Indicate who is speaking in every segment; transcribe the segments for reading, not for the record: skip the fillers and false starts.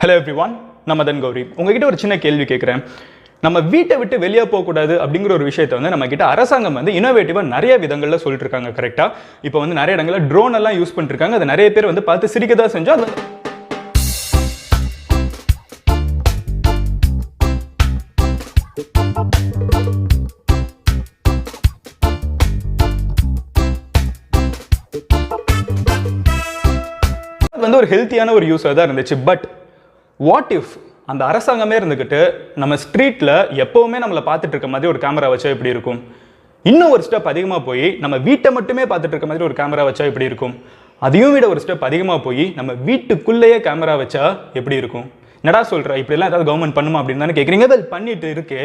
Speaker 1: Hello everyone, நான் மதன் கௌரி. உங்ககிட்ட ஒரு சின்ன கேள்வி கேட்குறேன். நம்ம வீட்டை விட்டு வெளியே போகக்கூடாது அப்படிங்கிற ஒரு விஷயத்தை வந்து நம்ம கிட்ட அரசாங்கம் வந்து இனோவேட்டிவா நிறைய விதங்களில் சொல்லிட்டு இருக்காங்க. கரெக்டா? இப்போ வந்து நிறைய இடங்களில் ட்ரோன் எல்லாம் யூஸ் பண்ணிட்டு இருக்காங்க. அதை நிறைய பேர் வந்து பார்த்து சிரிக்க தான் செஞ்சோம். அது வந்து ஒரு ஹெல்த்தியான ஒரு யூஸாக தான் இருந்துச்சு. பட் வாட் இஃப் அந்த அரசாங்கமே இருந்துக்கிட்டு நம்ம ஸ்ட்ரீட்டில் எப்போவுமே நம்மளை பார்த்துட்டு இருக்க மாதிரி ஒரு கேமரா வச்சா எப்படி இருக்கும்? இன்னும் ஒரு ஸ்டெப் அதிகமாக போய் நம்ம வீட்டை மட்டுமே பார்த்துட்டு இருக்க மாதிரி ஒரு கேமரா வச்சா எப்படி இருக்கும்? அதையும் விட ஒரு ஸ்டெப் அதிகமாக போய் நம்ம வீட்டுக்குள்ளேயே கேமரா வச்சா எப்படி இருக்கும்? என்னடா சொல்கிற, இப்படிலாம் ஏதாவது கவர்மெண்ட் பண்ணுமா அப்படின்னு தானே கேட்குறீங்க. அது பண்ணிட்டு இருக்கு.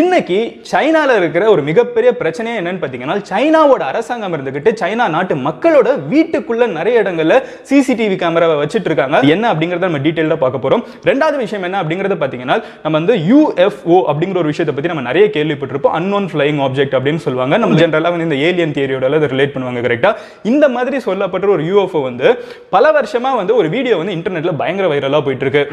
Speaker 1: இன்னைக்கு சைனால இருக்கிற ஒரு மிகப்பெரிய பிரச்சனையே என்னன்னு பார்த்தீங்கன்னா, சைனாவோட அரசாங்கம் இருந்துகிட்டு சைனா நாட்டு மக்களோட வீட்டுக்குள்ள நிறைய இடங்கள்ல சிசிடிவி கேமராவை வச்சுட்டு இருக்காங்க. என்ன அப்படிங்கறத நம்ம டீடைலா பார்க்க போறோம். ரெண்டாவது விஷயம் என்ன அப்படிங்கறத பார்த்தீங்கன்னா, நம்ம வந்து UFO அப்படிங்கிற ஒரு விஷயத்தை பத்தி நம்ம நிறைய கேள்விப்பட்டிருப்போம். அன்னோன் ஃபிளையிங் ஆப்ஜெக்ட் அப்படின்னு சொல்லுவாங்க. நம்ம ஜெனரலா வந்து இந்த ஏலியன் தியரியோட அதை ரிலேட் பண்ணுவாங்க. கரெக்டா? இந்த மாதிரி சொல்லப்பட்ட ஒரு UFO வந்து பல வருஷமா வந்து ஒரு வீடியோ வந்து இன்டர்நெட்ல பயங்கர வைரலா போயிட்டு இருக்கு.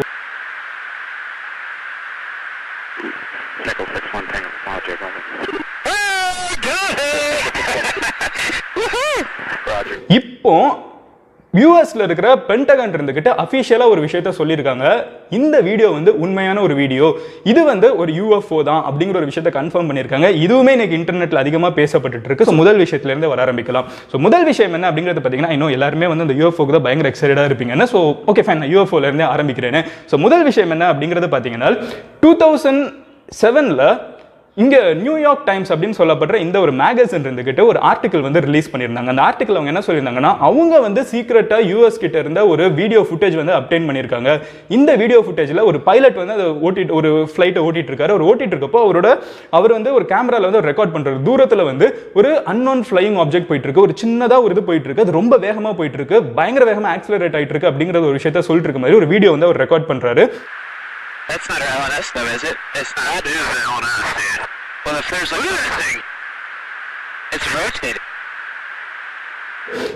Speaker 1: இப்போ யூஎஸ்ல இருக்கிற பென்டகன் இருந்துகிட்டு அபிஷியலா ஒரு விஷயத்த சொல்லியிருக்காங்க. இந்த வீடியோ வந்து உண்மையான ஒரு வீடியோ, இது வந்து ஒரு UFO தான் அப்படிங்கிற ஒரு விஷயத்தை கன்ஃபார்ம் பண்ணியிருக்காங்க. இதுவுமே இன்னைக்கு இன்டர்நெட்ல அதிகமாக பேசப்பட்டு இருக்கு. ஸோ முதல் விஷயத்துல இருந்து வர ஆரம்பிக்கலாம். ஸோ முதல் விஷயம் என்ன அப்படிங்கிறது பார்த்தீங்கன்னா, இன்னும் எல்லாருமே வந்து இந்த UFOக்கு தான் பயங்கர எக்ஸைட்டடா இருப்பீங்க. ஸோ ஓகே ஃபைன், நான் UFOல இருந்தே ஆரம்பிக்கிறேன். ஸோ முதல் விஷயம் என்ன அப்படிங்கிறது பார்த்தீங்கன்னா, 2007ல இங்க நியூயார்க் டைம்ஸ் அப்படின்னு சொல்லப்படுற இந்த ஒரு மேகசின் இருந்துகிட்டு ஒரு ஆர்டிகல் வந்து ரிலீஸ் பண்ணியிருந்தாங்க. அந்த ஆர்டிகல் அவங்க என்ன சொல்லியிருந்தாங்கன்னா, அவங்க வந்து சீக்கிரட்டா US கிட்ட இருந்த ஒரு வீடியோ ஃபுட்டேஜ் வந்து அப்டெயின் பண்ணியிருக்காங்க. இந்த வீடியோ ஃபுட்டேஜ்ல ஒரு பைலட் வந்து அதை ஓட்டிட்டு ஒரு ஃபிளைட்டை ஓட்டிட்டு இருக்காரு. அவர் ஓட்டிட்டு இருக்கப்போ அவர் வந்து ஒரு கேமரால வந்து ரெக்கார்ட் பண்றாரு. தூரத்துல வந்து ஒரு அன்னோன் ஃபிளையிங் ஆப்ஜெக்ட் போயிட்டு இருக்கு, ஒரு சின்னதா ஒரு இது போயிட்டு இருக்கு, அது ரொம்ப வேகமா போயிட்டு இருக்கு, பயங்கர வேகமா ஆக்சிலரேட் ஆயிட்டு இருக்கு அப்படிங்கிற ஒரு விஷயத்த சொல்லிட்டு இருக்க மாதிரி ஒரு வீடியோ வந்து அவர் ரெக்கார்ட் பண்றாரு.
Speaker 2: That's not LNS though, is it? It's not. That is LNS, dude. Well, if there's like anything, it's rotating.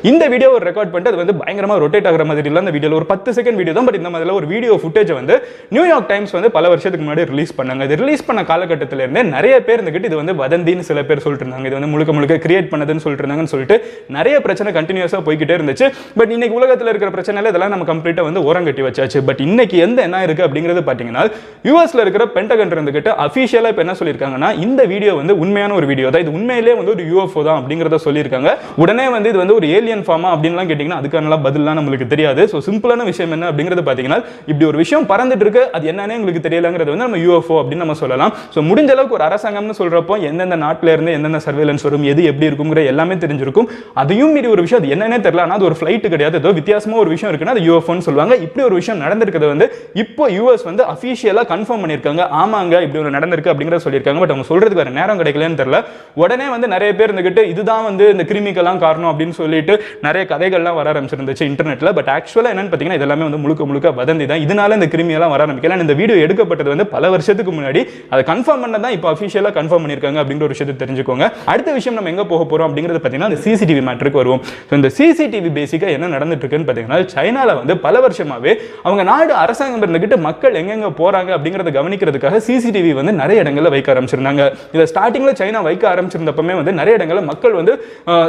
Speaker 1: இந்த வீடியோ ஒரு ரெக்கார்ட் பண்ணிட்டு அது வந்து பயங்கரமா ரொட்டேட் ஆகிற மாதிரி இல்லை. அந்த வீடியோல ஒரு 10 செகண்ட் வீடியோ தான். பட் இந்த மாதிரி ஒரு வீடியோ ஃபுட்டேஜ் வந்து நியூயார்க் டைம்ஸ் வந்து பல வருஷத்துக்கு முன்னாடி ரிலீஸ் பண்ணாங்க. இது ரிலீஸ் பண்ண காலகட்டத்தில் இருந்தே நிறைய பேர் இருந்துகிட்டு இது வந்து வதந்தின்னு சில பேர் சொல்லிட்டு இருந்தாங்க, இது வந்து முழுக்க கிரியேட் பண்ணதுன்னு சொல்லிட்டு இருந்தாங்கன்னு சொல்லிட்டு நிறைய பிரச்சனை கண்டினியூஸா போய்கிட்டே இருந்துச்சு. பட் இன்னைக்கு உலகத்தில் இருக்கிற பிரச்சனைல இதெல்லாம் நம்ம கம்ப்ளீட்டா வந்து ஓரங்கட்டி வச்சாச்சு. பட் இன்னைக்கு என்ன இருக்கு அப்படிங்கிறது பாத்தீங்கன்னா, யூஎஸ்ல இருக்கிற பென்டகன் இருந்துகிட்டு அபிஷியலா இப்ப என்ன சொல்லியிருக்காங்கன்னா, இந்த வீடியோ வந்து உண்மையான ஒரு வீடியோ தான், இது உண்மையிலேயே வந்து ஒரு UFO தான் அப்படிங்கிறத சொல்லியிருக்காங்க. உடனே வந்து இது வந்து ஒரு ஏலியன் ஃபார்மா அப்படின்லாம் கேட்டிங்கன்னா அதுக்கான பதில்லாம் நம்மளுக்கு தெரியாது. ஸோ சிம்பிளான விஷயம் என்ன அப்படிங்கிறது பார்த்தீங்கன்னா, இப்படி ஒரு விஷயம் பறந்துட்டு இருக்கு, அது என்னன்னே உங்களுக்கு தெரியலங்கிறது வந்து நம்ம UFO அப்படின்னு நம்ம சொல்லலாம். ஸோ முடிஞ்ச அளவுக்கு ஒரு அரசாங்கம்னு சொல்றப்போ எந்தெந்த நாட்டில இருந்து எந்தெந்த சர்வேலன்ஸ் வரும், எது எப்படி இருக்குங்கிற எல்லாமே தெரிஞ்சிருக்கும். அதையும் மீறி ஒரு விஷயம் அது என்னன்னே தெரியல, ஆனால் அது ஒரு ஃபிளைட் கிடையாது, ஏதோ வித்தியாசமா ஒரு விஷயம் இருக்குன்னா அது UFOன்னு சொல்லுவாங்க. இப்படி ஒரு விஷயம் நடந்திருக்கிறது வந்து இப்போ US வந்து அபிஷியலா கன்ஃபார்ம் பண்ணியிருக்காங்க. ஆமாங்க இப்படி ஒரு நடந்திருக்கு அப்படிங்கிறத சொல்லியிருக்காங்க. பட் அவங்க சொல்றதுக்கு வேற நேரம் கிடைக்கலன்னு தெரியல. உடனே வந்து நிறைய பேர் இருந்துகிட்டு இதுதான் வந்து இந்த கிருமிக்கெல்லாம் காரணம் அப்படின்னு சொல்லிட்டு நிறைய கதைகள்லாம் வர ஆரம்பிச்சிருந்துச்சு இன்டர்நெட்ல. பட் ஆக்சுவலா என்னன்னு பார்த்தீங்கன்னா, இதெல்லாமே வந்து முழுக்க வதந்தி தான். இதனால இந்த கிருமி எல்லாம் வர ஆரம்பிக்கல. இந்த வீடியோ எடுக்கப்பட்டது வந்து பல வருஷத்துக்கு முன்னாடி, அதை கன்ஃபார்ம் பண்ணதான் இப்போ அபிஷியலா கன்ஃபார்ம் பண்ணியிருக்காங்க அப்படிங்கிற ஒரு விஷயத்தை தெரிஞ்சுக்கோங்க. அடுத்த விஷயம் நம்ம எங்க போக போறோம் அப்படிங்கிறது பார்த்தீங்கன்னா, இந்த CCTV மேட்டருக்கு வருவோம். இந்த CCTV பேசிக்கா என்ன நடந்துட்டு இருக்குன்னு பார்த்தீங்கன்னா, சைனால வந்து பல வருஷமாவே அவங்க நாடு அரசாங்கம் இருந்துகிட்டு மக்கள் எங்கெங்க போறாங்க அப்படிங்கறத கவனிக்கிறதுக்காக CCTV வந்து நிறைய இடங்கள்ல வைக்க ஆரம்பிச்சிருந்தாங்க. இதை ஸ்டார்டிங்ல சைனா வைக்க ஆரம்பிச்சிருந்தப்பமே வந்து நிறைய இடங்கள்ல மக்கள் வந்து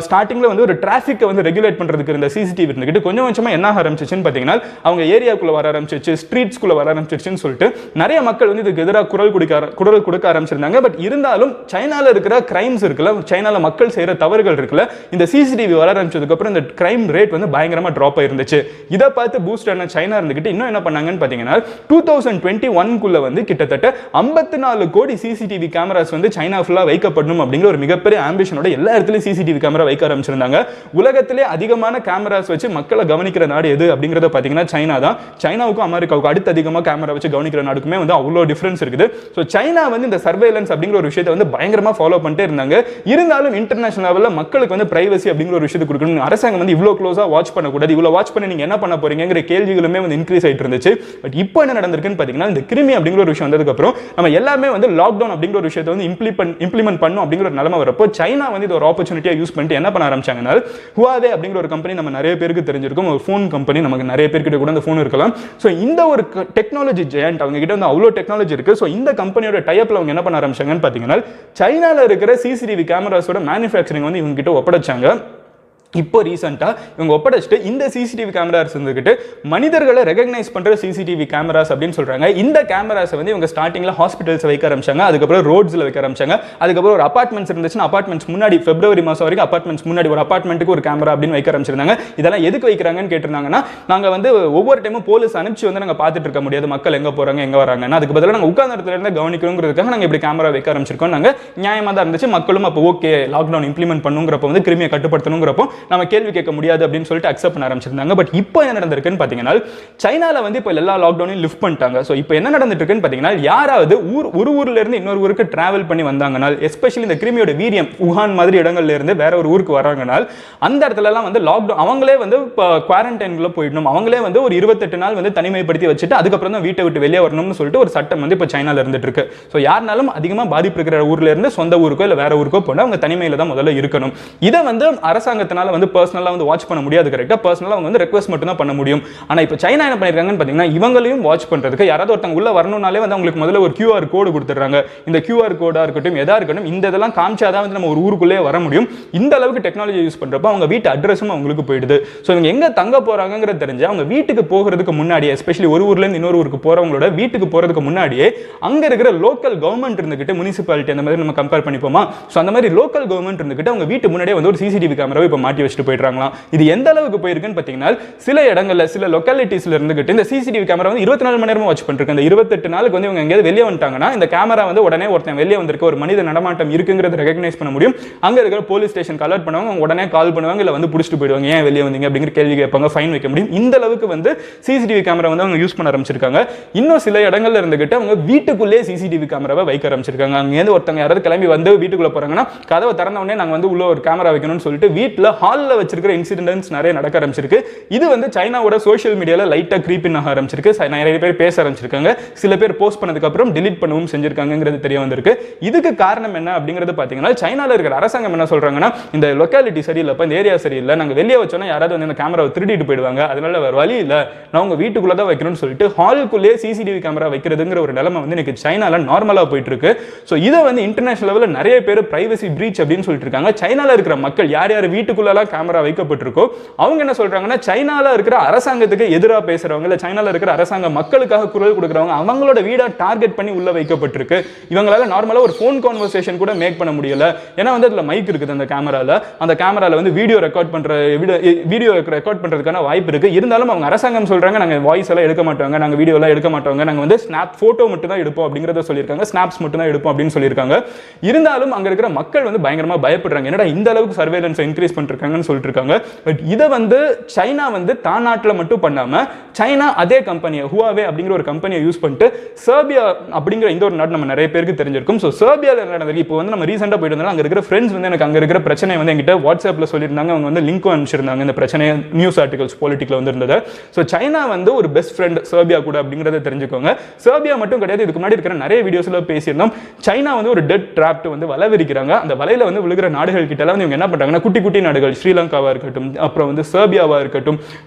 Speaker 1: ஸ்டார்டிங்ல வந்து ஒரு டிராஃபிக்கை வந்து ரெகுலேட் பண்றதுக்கு இருந்த CCTV இருந்துகிட்டு கொஞ்சம் கொஞ்சமா என்ன ஆரம்பிச்சிச்சுன்னு பார்த்தீங்கன்னா, அவங்க ஏரியாக்குள்ள வர ஆரம்பிச்சிச்சு, ஸ்ட்ரீட்ஸ்குள்ள வர ஆரம்பிச்சிருச்சுன்னு சொல்லிட்டு நிறைய மக்கள் வந்து இதுக்கு எதிராக குரல் கொடுக்க ஆரம்பிச்சிருந்தாங்க. பட் இருந்தாலும் சைனால இருக்கிற கிரைம்ஸ் இருக்குல்ல, சைனால மக்கள் செய்யற தவறுகள் இருக்குல்ல, இந்த CCTV வர ஆரம்பிச்சதுக்கு அப்புறம் இந்த கிரைம் ரேட் வந்து பயங்கரமா டிராப் ஆயிருந்துச்சு. இதை பார்த்து பூஸ்ட் ஆன சைனா இருந்துகிட்டு இன்னும் என்ன பண்ணாங்கன்னு பார்த்தீங்கன்னா, 2021 வந்து கிட்டத்தட்ட 54 கோடி CCTV கேமராஸ் வந்து சைனா ஃபுல்லா வைக்கப்படணும் அப்படிங்கிற ஒரு மிகப்பெரிய ஆம்பிஷனோட எல்லா இடத்துலயும் CCTV கேமரா வைக்க ஆரம்பிச்சிருந்தாங்க. உலகத்திலே அதிகமான கேமராஸ் வச்சு மக்களை கவனிக்கிற நாடு எது அப்படிங்கறத பாத்தீங்கன்னா சைனா தான். சைனாவுக்கும் அமெரிக்காவுக்கும் அடுத்து அதிகமா கேமரா வச்சு கவனிக்கிற நாடுக்குமே வந்து அவ்வளோ டிஃபரன்ஸ் இருக்குது. ஸோ சைனா வந்து இந்த சர்வேலன்ஸ் அப்படிங்கிற ஒரு விஷயத்தை வந்து பயங்கரமா ஃபாலோ பண்ணிட்டே இருந்தாங்க. இருந்தாலும் இன்டர்நேஷனல் லெவலில் மக்களுக்கு வந்து பிரைவசி அப்படிங்கிற ஒரு விஷயத்தை கொடுக்கணும். அரசாங்கம் வந்து இவ்வளோ க்ளோஸா வாட்ச் பண்ணக்கூடாது, இவ்வளோ வாட்ச் பண்ணி நீங்க என்ன பண்ண போறீங்கிற கேள்விகளுமே வந்து இன்க்ரீஸ் ஆயிட்டு இருந்துச்சு. பட் இப்போ என்ன நடந்திருக்குன்னு பாத்தீங்கன்னா, இந்த கிருமி அப்படிங்கிற ஒரு விஷயம் வந்ததுக்கு அப்புறம் நம்ம எல்லாமே வந்து லாக்டவுன் அப்படிங்கிற ஒரு விஷயத்தை வந்து இம்ப்ளிமெண்ட் பண்ணும் அப்படிங்கிற ஒரு நிலைமை வரப்போ சைனா வந்து இது ஒரு ஆப்பர்ச்சுனிட்டியா யூஸ் பண்ணிட்டு என்ன பண்ண ஆரம்பிச்சாங்கன்னா, who are ஹுவாவே அப்படிங்கிற ஒரு கம்பெனி நம்ம நிறைய பேருக்கு தெரிஞ்சிருக்கும், ஒரு ஃபோன் கம்பெனி, நமக்கு நிறைய பேர்கிட்ட கூட அந்த ஃபோன் இருக்கலாம். ஸோ இந்த ஒரு டெக்னாலஜி ஜெயண்ட் அவங்க கிட்ட வந்து அவ்வளோ டெக்னாலஜி இருக்கு. ஸோ இந்த கம்பெனியோட டைப்ல அவங்க என்ன பண்ண ஆரம்பிச்சாங்கன்னு பார்த்தீங்கன்னா, சைனால இருக்கிற சிசிடிவி கேமராஸோட மேனுஃபேக்சரிங் வந்து இவங்க கிட்ட ஒப்படைச்சாங்க. இப்போ ரீசெண்டாக இவங்க ஒப்படைச்சிட்டு இந்த சிசிடிவி கேமராஸ் இருந்துக்கிட்டு மனிதர்களை ரெகக்னைஸ் பண்ணுற சிசிடிவி கேமராஸ் அப்படின்னு சொல்கிறாங்க. இந்த கேமராஸை வந்து இவங்க ஸ்டார்டிங்கில் ஹாஸ்பிட்டல்ஸ் வைக்க ஆரம்பிச்சாங்க, அதுக்கப்புறம் ரோட்ஸில் வைக்க ஆரம்பிச்சாங்க, அதுக்கப்புறம் ஒரு அபார்ட்மெண்ட்ஸ் இருந்துச்சுன்னா அபார்ட்மெண்ட்ஸ் முன்னாடி பிப்ரவரி மாதம் வரைக்கும் அபார்ட்மெண்ட்ஸ் முன்னாடி ஒரு அபார்ட்மெண்ட்டுக்கு ஒரு கேமரா அப்படின்னு வைக்க ஆரம்பிச்சிருந்தாங்க. இதெல்லாம் எதுக்கு வைக்கிறாங்கன்னு கேட்டிருந்தாங்கன்னா, நாங்கள் வந்து ஒவ்வொரு டைமும் போலீஸ் அனுப்பிச்சு வந்து நாங்கள் பார்த்துட்டு இருக்க முடியாது, மக்கள் எங்கே போகிறாங்க எங்கே வராங்கன்னா, அதுக்கு பதிலாக நாங்கள் உட்கார்ந்த இடத்துல இருந்து கவனிக்கணுங்கிறதுக்காக நாங்கள் இப்படி கேமரா வைக்க ஆரம்பிச்சிருக்கோம். நாங்கள் நியாயமாக தான் இருந்துச்சு, மக்களும் அப்போ ஓகே லாக்டவுன் இம்ப்ளிமெண்ட் பண்ணுங்கிறப்ப வந்து கிருமியை கட்டுப்படுத்தணுங்கிறப்போ நம்ம கேள்வி கேட்க முடியாது அப்படின்னு சொல்லிட்டு அக்செப்ட் பண்ண ஆரம்பிச்சிருந்தாங்க. பட் இப்போ என்ன நடந்திருக்குன்னு பார்த்தீங்கன்னா, சைனால வந்து இப்போ எல்லா லாக்டவுனையும் லிஃப்ட் பண்ணிட்டாங்க. ஸோ இப்போ என்ன நடந்துட்டு இருக்குன்னு பார்த்தீங்கன்னா, யாராவது ஒரு ஊர்ல இருந்து இன்னொரு ஊருக்கு டிராவல் பண்ணி வந்தாங்கன்னா, எஸ்பெஷலி இந்த கிருமியோட வீரியம் உஹான் மாதிரி இடங்கள்ல இருந்து வேற ஒரு ஊருக்கு வராங்கன்னா, அந்த இடத்துல எல்லாம் வந்து லாக்டவுன் அவங்களே வந்து குவாரண்டைன்குள்ள போயிடணும், அவங்களே வந்து ஒரு 28 நாள் வந்து தனிமைப்படுத்தி வச்சுட்டு அதுக்கப்புறம் தான் வீட்டை விட்டு வெளியே வரணும்னு சொல்லிட்டு ஒரு சட்டம் வந்து இப்போ சைனால இருந்துட்டு இருக்கு. ஸோ யாருனாலும் அதிகமாக பாதிப்பு இருக்கிற ஊர்ல இருந்து சொந்த ஊருக்கோ இல்லை வேற ஊருக்கோ போனால் அவங்க தனிமையில தான் முதல்ல இருக்கணும். இதை வந்து அரசாங்கத்தினால வந்து பர்சனலா வந்து வாட்ச் பண்ண முடியாது. கரெக்ட்டா பர்சனலா அவங்க வந்து ரெக்வெஸ்ட் மட்டும் தான் பண்ண முடியும். ஆனா இப்போ சைனா என்ன பண்ணிருக்காங்கன்னு பாத்தீங்கன்னா, இவங்களையும் வாட்ச் பண்றதுக்கு யாராவது ஒருத்தங்க உள்ள வரணும்னாலே வந்து அவங்களுக்கு முதல்ல ஒரு QR கோடு கொடுத்துறாங்க. இந்த QR கோடா இருக்கட்டும் எதா இருக்கட்டும் இந்த இதெல்லாம் காமிச்சாதான் வந்து நம்ம ஒரு ஊருக்குள்ளே வர முடியும். இந்த அளவுக்கு டெக்னாலஜி யூஸ் பண்றப்ப அவங்க வீட்டு அட்ரஸும் அவங்களுக்கு போயிடுது. ஸோ இவங்க எங்க தங்க போறாங்கிறது தெரிஞ்சு அவங்க வீட்டுக்கு போகிறதுக்கு முன்னாடி, எஸ்பெஷலி ஒரு ஊர்ல இருந்து இன்னொரு ஊருக்கு போறவங்களோட வீட்டுக்கு போறதுக்கு முன்னாடியே அங்க இருக்கிற லோக்கல் கவர்மெண்ட் இருந்துகிட்டு, முனிசிபாலிட்டி அந்த மாதிரி நம்ம கம்பேர் பண்ணிப்போமா, ஸோ அந்த மாதிரி லோக்கல் கவர்மெண்ட் இருந்துகிட்டு அவங்க வீட்டு முன்னாடியே வந்து ஒரு சிசிடிவி கேமராவை இப்போ மாட்டி வச்சுட்டு போயிடுறாங்களாம். இது எந்த அளவுக்கு போயிருக்குன்னு பார்த்தீங்கன்னா, சில இடங்கள்ல சில லொக்காலிட்டிஸ்ல இருந்துகிட்டு இந்த சிசிடிவி கேமரா வந்து 24 மணி நேரமும் வாட்ச் பண்ணிருக்கு. இந்த 28 நாளுக்கு வந்து இவங்க எங்கேயாவது வெளியே வந்துட்டாங்கன்னா இந்த கேமரா வந்து உடனே ஒருத்தன் வெளியே வந்திருக்க ஒரு மனித நடமாட்டம் இருக்குங்கிறத ரெகக்னைஸ் பண்ண முடியும். அங்க இருக்கிற போலீஸ் ஸ்டேஷன் அலர்ட் பண்ணுவாங்க, அவங்க உடனே கால் பண்ணுவாங்க, இல்லை வந்து பிடிச்சிட்டு போயிடுவாங்க, ஏன் வெளியே வந்தீங்க அப்படிங்கிற கேள்வி கேட்பாங்க, ஃபைன் வைக்க முடியும். இந்த அளவுக்கு வந்து சிசிடிவி கேமரா வந்து அவங்க யூஸ் பண்ண ஆரம்பிச்சிருக்காங்க. இன்னும் சில இடங்கள்ல இருந்துகிட்டு அவங்க வீட்டுக்குள்ளே சிசிடிவி கேமராவை வைக்க ஆரம்பிச்சிருக்காங்க. அங்கேருந்து ஒருத்தங்க யாராவது கிளம்பி வந்து வீட்டுக்குள்ள போறாங்கன்னா கதவை திறந்த உடனே நாங்க வந்து உள்ள ஒரு கேமரா வைக்கணும்னு சொல்லிட்டு வீட்டில் ஹாலில் வச்சிருக்கிற இன்சிடென்ட்ஸ் நிறைய நடக்க ஆரம்பிச்சிருக்கு. இது வந்து சைனாவோட சோஷியல் மீடியால லைட்டா கிரீப்பின் ஆக ஆரம்பிச்சிருக்கு. நிறைய பேர் பேச ஆரம்பிச்சிருக்காங்க, சில பேர் போஸ்ட் பண்ணதுக்கு அப்புறம் delete பண்ணவும் செஞ்சிருக்காங்கிறது தெரிய வந்திருக்கு. இதுக்கு காரணம் என்ன அப்படிங்கிறது பாத்தீங்கன்னா, சைனால இருக்கிற அரசாங்கம் என்ன சொல்றாங்கன்னா, இந்த லொக்காலிட்டி சரியில்லைப்பா, இந்த ஏரியா சரியில்லை, நாங்க வெளியே வச்சோன்னா யாராவது வந்து இந்த கேமராவை திருடிட்டு போயிடுவாங்க, அதனால வேற வழி இல்லை, நான் உங்க வீட்டுக்குள்ள தான் வைக்கணும்னு சொல்லிட்டு ஹாலுக்குள்ளே சிசிடிவி கேமரா வைக்கிறதுங்கிற ஒரு நிலைமை வந்து இன்னைக்கு சைனால நார்மலா போயிட்டு இருக்கு. ஸோ இதை வந்து இன்டர்நேஷனல் லெவலில் நிறைய பேர் பிரைவசி பிரீச் அப்படின்னு சொல்லிட்டு இருக்காங்க. சைனால இருக்கிற மக்கள் யார் யார் வீட்டுக்குள்ளெல்லாம் கேமரா வைக்கப்பட்டிருக்கோ அவங்க என்ன சொல்றாங்கன்னா, சைனால இருக்கிற அரசாங்கத்துக்கு எதிராக பேசுறவங்க, இல்ல சைனால இருக்கிற அரசாங்க மக்களுக்காக குரல் கொடுக்குறவங்க அவங்களோட வீடை டார்கெட் பண்ணி உள்ள வைக்கப்பட்டிருக்கு. இவங்களால நார்மலா ஒரு ஃபோன் கான்வர்சேஷன் கூட மேக் பண்ண முடியல. ஏன்னா வந்து அதுல மைக் இருக்குது அந்த கேமரால. அந்த கேமரால வந்து வீடியோ ரெக்கார்ட் பண்றதுக்கான வாய்ப்பு இருக்கு. இருந்தாலும் அவங்க அரசாங்கம் சொல்றாங்க, நாங்க வாய்ஸ் எல்லாம் எடுக்க மாட்டாங்க, நாங்க வீடியோ எல்லாம் எடுக்க மாட்டாங்க, நாங்க வந்து ஸ்னாப் போட்டோ மட்டும் தான் எடுப்போம் அப்படிங்கறத சொல்லியிருக்காங்க, ஸ்னாப்ஸ் மட்டும் தான் எடுப்போம் அப்படின்னு சொல்லியிருக்காங்க. இருந்தாலும் அங்க இருக்கிற மக்கள் வந்து பயங்கரமா பயப்படுறாங்க, என்னடா இந்த அளவுக்கு சர்வேலன்ஸ் இன்க்ரீஸ் பண்ணிருக்காங்கன்னு சொல்லிட்டு இருக்காங்க. பட் இதை வந்து சைனா வந்து தான் நாட்டில் மட்டும் பண்ணாம சைனா அதே கம்பெனியை ஹுவாவே அப்படிங்கிற ஒரு கம்பெனியை யூஸ் பண்ணிட்டு சர்பியா அப்படிங்கிற இந்த ஒரு நாடு நம்ம நிறைய பேருக்கு தெரிஞ்சிருக்கும். ஸோ சர்பியாவில் நடந்தது இப்போ வந்து நம்ம ரீசெண்டாக போயிட்டு வந்தாலும் அங்கே இருக்கிற ஃப்ரெண்ட்ஸ் வந்து எனக்கு அங்கே இருக்கிற பிரச்சனை வந்து எங்கிட்ட வாட்ஸ்அப்பில் சொல்லியிருந்தாங்க, அவங்க வந்து லிங்க்கும் அனுப்பிச்சிருந்தாங்க இந்த பிரச்சனை நியூஸ் ஆர்டிகல்ஸ் பொலிட்டிக்ல வந்து இருந்தது. ஸோ சைனா வந்து ஒரு பெஸ்ட் ஃப்ரெண்ட் சர்பியா கூட அப்படிங்கிறத தெரிஞ்சுக்கோங்க. சர்பியா மட்டும் கிடையாது, இதுக்கு முன்னாடி இருக்கிற நிறைய வீடியோஸ்ல பேசியிருந்தோம், சைனா வந்து ஒரு டெட் டிராப்ட் வந்து வலை விரிக்கிறாங்க. அந்த வலையில வந்து விழுகிற நாடுகள் கிட்ட எல்லாம் இவங்க என்ன பண்றாங்கன்னா, குட்டி குட்டி நாடுகள் ஸ்ரீலங்காவா இருக்கட்டும், அப்புறம் வந்து சர்பியாவா இருக்கட்டும்,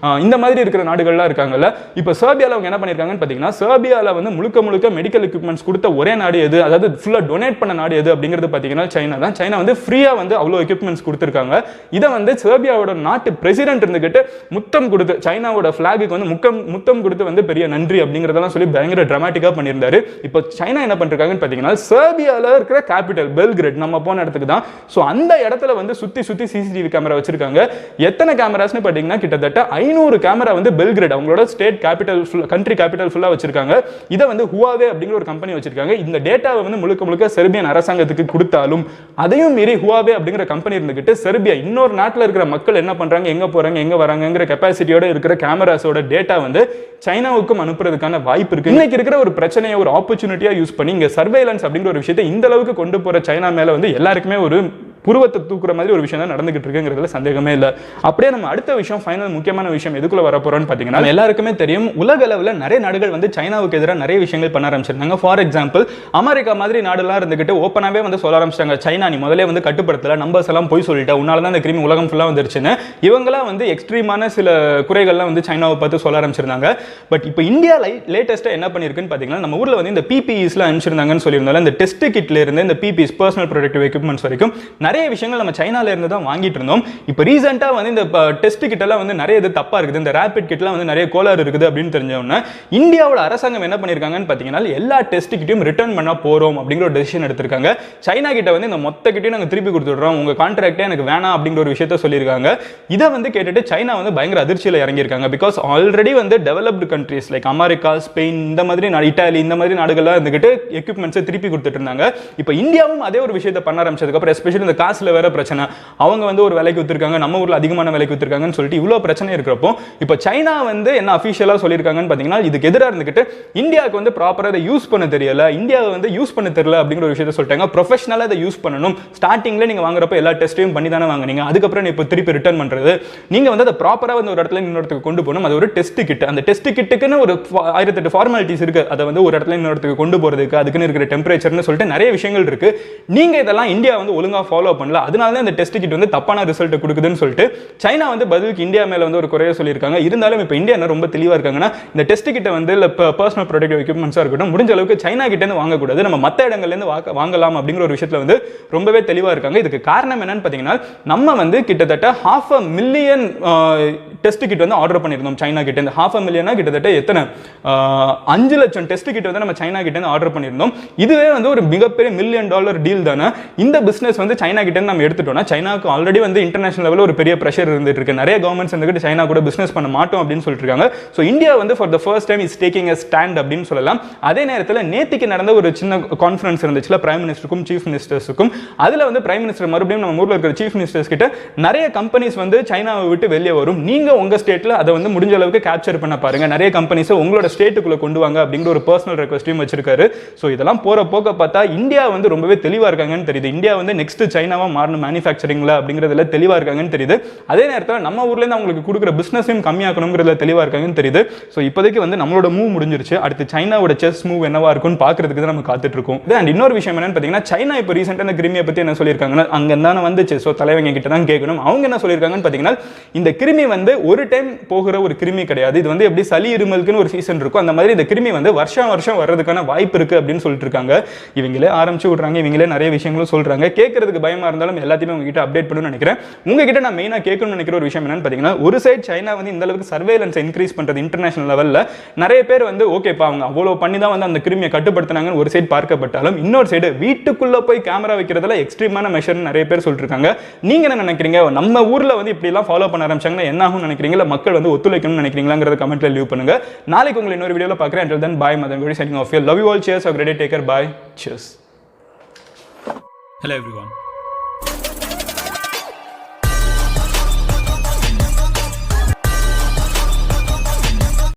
Speaker 1: இந்த மாதிரி இருக்கிற நாடுகள்லாம் இருக்காங்கல்ல. இப்போ சர்பியாவில் அவங்க என்ன பண்ணிருக்காங்கன்னு பார்த்தீங்கன்னா, சர்பியாவில் வந்து முழுக்க மெடிக்கல் எக்யூப்மெண்ட்ஸ் கொடுத்த ஒரே நாடு எது, அதாவது ஃபுல்லாக டொனேட் பண்ண நாடு எது அப்படிங்கிறது பார்த்தீங்கன்னா சைனா தான். சைனா வந்து ஃப்ரீயாக வந்து அவ்வளோ எக்யூப்மெண்ட்ஸ் கொடுத்துருக்காங்க. இதை வந்து சர்பியாவோட நாட்டு பிரசிடென்ட் இருந்துகிட்டு முத்தம் கொடுத்து சைனாவோட ஃபிளாகுக்கு வந்து முத்தம் கொடுத்து வந்து பெரிய நன்றி அப்படிங்கிறதெல்லாம் சொல்லி பயங்கர டிராமாட்டிக்காக பண்ணியிருந்தாரு. இப்போ சைனா என்ன பண்ணிருக்காங்கன்னு பார்த்தீங்கன்னா, சர்பியாவில் இருக்கிற கேபிட்டல் பெல்கிரேட் நம்ம போன இடத்துக்கு தான். ஸோ அந்த இடத்துல வந்து சுற்றி சிசிடிவி கேமரா வச்சிருக்காங்க. எத்தனை கேமராஸ்னு பார்த்தீங்கன்னா கிட்டத்தட்ட 500 கேமரா வந்து பெல்கிரேட் அவங்களோட ஸ்டேட் கேபிட்டல் கண்ட்ரி கேபிட்டல் ஃபுல்லாக வச்சிருக்காங்க. இதை வந்து ஹுவாவே அப்படிங்கிற ஒரு கம்பெனி வச்சிருக்காங்க. இந்த டேட்டாவை வந்து முழுக்க செர்பியன் அரசாங்கத்துக்கு கொடுத்தாலும் அதையும் மீறி ஹுவாவே அப்படிங்கிற கம்பெனி இருந்துகிட்டு செர்பியா இன்னொரு நாட்டில் இருக்கிற மக்கள் என்ன பண்றாங்க, எங்க போறாங்க, எங்க வராங்கிற கெப்பாசிட்டியோட இருக்கிற கேமராஸோட டேட்டா வந்து சைனாவுக்கும் அனுப்புறதுக்கான வாய்ப்பு இருக்கு. இன்னைக்கு இருக்கிற ஒரு பிரச்சனையை ஒரு ஆப்பர்ச்சுனிட்டியா யூஸ் பண்ணி இங்க சர்வேலன்ஸ் அப்படிங்கிற ஒரு விஷயத்தை இந்த அளவுக்கு கொண்டு போற சைனா மேல வந்து எல்லாருக்குமே ஒரு புருவத்தை தூக்குற மாதிரி ஒரு விஷயம் தான் நடந்துகிட்டு இருக்குங்கிறதுல சந்தேகமே இல்லை. அப்படியே நம்ம அடுத்த விஷயம், ஃபைனல் முக்கியமான விஷயம் எதுக்குள்ள வரப்போறோம்னு பார்த்தீங்கன்னா, எல்லாருக்குமே தெரியும் உலக அளவில் நிறைய நாடுகள் வந்து சைனாவுக்கு எதிராக நிறைய விஷயங்கள் பண்ண ஆரம்பிச்சிருந்தாங்க. ஃபார் எக்ஸாம்பிள் அமெரிக்கா மாதிரி நாடுலாம் இருந்துகிட்டு ஓப்பனாகவே வந்து சொல்ல ஆரம்பிச்சிட்டாங்க, சைனா நீ முதலே வந்து கட்டுப்படுத்தல, நம்பர்ஸ் எல்லாம் போய் சொல்லிட்டா, உன்னால தான் இந்த கிருமி உலகம் ஃபுல்லாக வந்துருச்சுன்னு. இவங்களாம் வந்து எக்ஸ்ட்ரீமான சில குறைகள்லாம் வந்து சைனாவை பார்த்து சொல்ல ஆரம்பிச்சிருந்தாங்க. பட் இப்போ இந்தியா லேட்டஸ்ட்டாக என்ன பண்ணியிருக்குன்னு பார்த்தீங்கன்னா, நம்ம ஊரில் வந்து இந்த பிபிஇஸ்லாம் அனுப்பிச்சிருந்தாங்கன்னு சொல்லியிருந்தாலும் இந்த டெஸ்ட் கிட்ல இருந்து இந்த பிபிஇஸ் பர்சனல் ப்ரொடக்டிவ் எக்யூப்மெண்ட்ஸ் வரைக்கும் நிறைய விஷயங்கள் நம்ம சைனால இருந்து தான் வாங்கிட்டு இருந்தோம். இப்போ ரீசெண்டாக வந்து இந்த டெஸ்ட் கிட் எல்லாம் வந்து நிறைய இது தப்பா இருக்குது, இந்த ரேபிட் கிட்லாம் வந்து நிறைய கோளாறு இருக்குது அப்படின்னு தெரிஞ்சவொன்னே இந்தியாவோட அரசாங்கம் என்ன பண்ணியிருக்காங்கன்னு பார்த்தீங்கன்னா, எல்லா டெஸ்ட் கிட்டையும் ரிட்டர்ன் பண்ண போறோம் அப்படிங்கிற ஒரு டெசிஷன் எடுத்திருக்காங்க. சைனா கிட்ட வந்து இந்த மொத்த கிட்டையும் நாங்கள் திருப்பி கொடுத்துடுறோம், உங்க கான்ட்ராக்டே எனக்கு வேணாம் அப்படிங்கிற ஒரு விஷயத்த சொல்லியிருக்காங்க. இதை வந்து கேட்டுட்டு சைனா வந்து பயங்கர அதிர்ச்சியில் இறங்கியிருக்காங்க. பிகாஸ் ஆல்ரெடி வந்து developed countries like America, Spain, இந்த மாதிரி இட்டாலி, இந்த மாதிரி நாடுகள்லாம் இருந்துகிட்டு எக்யூப்மெண்ட்ஸை திருப்பி கொடுத்துட்டு இருந்தாங்க. இப்போ இந்தியாவும் அதே ஒரு விஷயத்தை பண்ண ஆரம்பிச்சதுக்கப்புறம், எஸ்பெஷலி இந்த காசுல வேற பிரச்சனை, அவங்க வந்து ஒரு விலைக்கு வித்துருக்காங்க, நம்ம ஊர்ல அதிகமான விலைக்கு வித்துருக்காங்கன்னு சொல்லிட்டு இவ்வளோ பிரச்சனை இருக்கிறப்போ இப்போ சைனா வந்து என்ன அஃபிஷியலாக சொல்லியிருக்காங்கன்னு பார்த்தீங்கன்னா, இதுக்கு எதிராக இருந்துகிட்டு இந்தியாவுக்கு வந்து ப்ராப்பராக அதை யூஸ் பண்ண தெரியல, இந்தியாவை வந்து யூஸ் பண்ண தெரியல அப்படிங்கிற ஒரு விஷயத்தை சொல்லிட்டாங்க. ப்ரொஃபஷனலாக அதை யூஸ் பண்ணணும், ஸ்டார்டிங்ல நீங்க வாங்குறப்ப எல்லா டெஸ்ட்டையும் பண்ணி தானே வாங்குனீங்க, அதுக்கப்புறம் இப்போ திருப்பி ரிட்டர்ன் பண்றது, நீங்க வந்து அதை ப்ராப்பராக வந்து ஒரு இடத்துல இன்னொரு இடத்துக்கு கொண்டு போகணும். அது ஒரு டெஸ்ட் கிட், அந்த டெஸ்ட் கிட்டுக்குன்னு ஒரு 1008 ஃபார்மாலிட்டிஸ் இருக்கு, அதை வந்து ஒரு இடத்துல இன்னொரு இடத்துக்கு கொண்டு போறதுக்கு அதுக்குன்னு இருக்கிற டெம்பரேச்சர்னு சொல்லிட்டு நிறைய விஷயங்கள் இருக்கு. நீங்க இதெல்லாம் இந்தியா வந்து ஒழுங்கா ஃபாலோ பண்ணல, அதனால தான் இந்த டெஸ்ட் கிட் வந்து தப்பான ரிசல்ட் கொடுக்குதுன்னு சொல்லிட்டு சைனா வந்து பதிலுக்கு இந்தியா மேல வந்து ஒரு குறைய சொல்லியிருக்காங்க. இருந்தாலும் இப்போ இந்தியா ரொம்ப தெளிவா இருக்காங்கன்னா, இந்த டெஸ்ட் கிட்ட வந்து பர்சனல் ப்ரொடக்டிவ் எக்யூப்மெண்ட்ஸா இருக்கட்டும், முடிஞ்ச அளவுக்கு சைனா கிட்ட இருந்து வாங்கக்கூடாது, நம்ம மற்ற இடங்கள்ல இருந்து வாங்கலாம் அப்படிங்கிற ஒரு விஷயத்துல வந்து ரொம்பவே தெளிவா இருக்காங்க. இதுக்கு காரணம் என்னன்னு பாத்தீங்கன்னா, நம்ம வந்து கிட்டத்தட்ட 500,000 டெஸ்ட் கிட் வந்து ஆர்டர் பண்ணியிருந்தோம் சைனா கிட்ட இருந்து. 500,000 கிட்டத்தட்ட எத்தனை 5 லட்சம் டெஸ்ட் கிட் வந்து நம்ம சைனா கிட்ட இருந்து ஆர்டர் பண்ணியிருந்தோம். இதுவே வந்து ஒரு மிகப்பெரிய $1 மில்லியன் டீல் தானே. இந்த பிசினஸ் வந்து சைனா கிட்ட நம்ம எடுத்துட்டோம்னா, சைனாக்கு ஆல்ரெடி வந்து இன்டர்நேஷனல் லெவலில் ஒரு பெரிய பிரஷர் இருந்துட்டு இருக்கு. நிறைய கவர்மெண்ட்ஸ் வந்துட்டு சைனா கூட பிசினஸ் பண்ண மாட்டோம் அப்படின்னு சொல்லிட்டு இருக்காங்க. ஸோ இந்தியா வந்து for the first time is taking a stand அப்படின்னு சொல்லலாம். அதே நேரத்தில் நேத்திக்கு நடந்த ஒரு சின்ன கான்ஃபரன்ஸ் இருந்துச்சுல, பிரைம் மினிஸ்டருக்கும் சீஃப் மினிஸ்டர்ஸுக்கும். அதில் வந்து பிரைம் மினிஸ்டர் மறுபடியும் நம்ம ஊரில் இருக்கிற சீஃப் மினிஸ்டர்ஸ் கிட்ட நிறைய கம்பெனிஸ் வந்து சைனாவை விட்டு வெளியே வரும், நீங்க உங்க ஸ்டேட்ல அதை வந்து முடிஞ்ச அளவுக்கு கேப்சர் பண்ண பாருங்க, நிறைய கம்பெனிஸை உங்களோட ஸ்டேட்டுக்குள்ள கொண்டு வாங்க அப்படிங்கிற ஒரு பர்சனல் ரெக்வஸ்டையும் வச்சிருக்காரு. ஸோ இதெல்லாம் போற போக்க பார்த்தா இந்தியா வந்து ரொம்பவே தெளிவா இருக்காங்கன்னு தெரியுது. இந்தியா வந்து நெக்ஸ்ட் சைனாவா மாறணும் மேனுஃபேக்சரிங்ல அப்படிங்கிறதுல தெளிவா இருக்காங்கன்னு தெரியுது. அதே நேரத்தில் நம்ம ஊர்ல இருந்து அவங்களுக்கு கொடுக்குற பிசினஸையும் கம்மியாக்கணுங்கிறதுல தெளிவா இருக்காங்கன்னு தெரியுது. ஸோ இப்போதைக்கு வந்து நம்மளோட மூவ் முடிஞ்சிருச்சு. அடுத்து சைனாவோட செஸ் மூவ் என்னவா இருக்கும்னு பார்க்கறதுக்கு தான் நம்ம காத்துட்டு இருக்கோம். அண்ட் இன்னொரு விஷயம் என்னன்னு பார்த்தீங்கன்னா, சைனா இப்போ ரீசெண்டாக இந்த கிருமியை பற்றி என்ன சொல்லியிருக்காங்கன்னா, அங்கே தானே வந்துச்சு, ஸோ தலைவங்க கிட்ட தான் கேட்கணும். அவங்க என்ன சொல்லியிருக்காங்கன்னு பார்த்தீங்கன்னா, இந்த கிருமி வந்து ஒரு டைம் போகிற ஒரு கிருமி கிடையாது, இது வந்து எப்படி சளி இருமலுக்குன்னு ஒரு சீசன் இருக்கும், அந்த மாதிரி இந்த கிருமி வந்து வருஷம் வருஷம் வர்றதுக்கான வாய்ப்பு இருக்கு அப்படின்னு சொல்லிட்டு இருக்காங்க. இவங்களே ஆரம்பிச்சு விடுறாங்க, இவங்களே நிறைய விஷயங்களும் சொல்றாங்க. கேட்கறதுக்கு பயமா இருந்தாலும் எல்லாத்தையுமே உங்ககிட்ட அப்டேட் பண்ணணும்னு நினைக்கிறேன். உங்ககிட்ட நான் மெயினா கேட்கணும்னு நினைக்கிற ஒரு விஷயம் என்னன்னு பார்த்தீங்கன்னா, ஒரு சைடு சைனா வந்து இந்த அளவுக்கு சர்வேலன்ஸ் இன்க்ரீஸ் பண்றது இன்டர்நேஷனல் லெவல்ல, நிறைய பேர் வந்து ஓகேப்பா அவங்க அவ்வளோ பண்ணி தான் வந்து அந்த கிருமியை கட்டுப்படுத்தினாங்கன்னு ஒரு சைடு பார்க்கப்பட்டாலும், இன்னொரு சைடு வீட்டுக்குள்ள போய் கேமரா வைக்கிறதுல எக்ஸ்ட்ரீமான மெஷர்னு நிறைய பேர் சொல்லிட்டு இருக்காங்க. நீங்க என்ன நினைக்கிறீங்க? நம்ம ஊர்ல வந்து இப்படி எல்லாம் ஃபாலோ பண்ண ஆரம்பிச்சாங்கன்னா என்ன ஆகும் நினைக்கிறீங்களா? மக்கள் வந்து ஒத்துழைக்கணும்னு நினைக்கிறீங்களாங்கிறத கமெண்ட்ல லீவ் பண்ணுங்க. நாளைக்கு உங்களை இன்னொரு வீடியோல பார்க்குறேன். Until then, bye. Madan Gowri signing off here. Love you all. Cheers. Have a great day. Take care. Bye. Cheers.
Speaker 3: Hello everyone.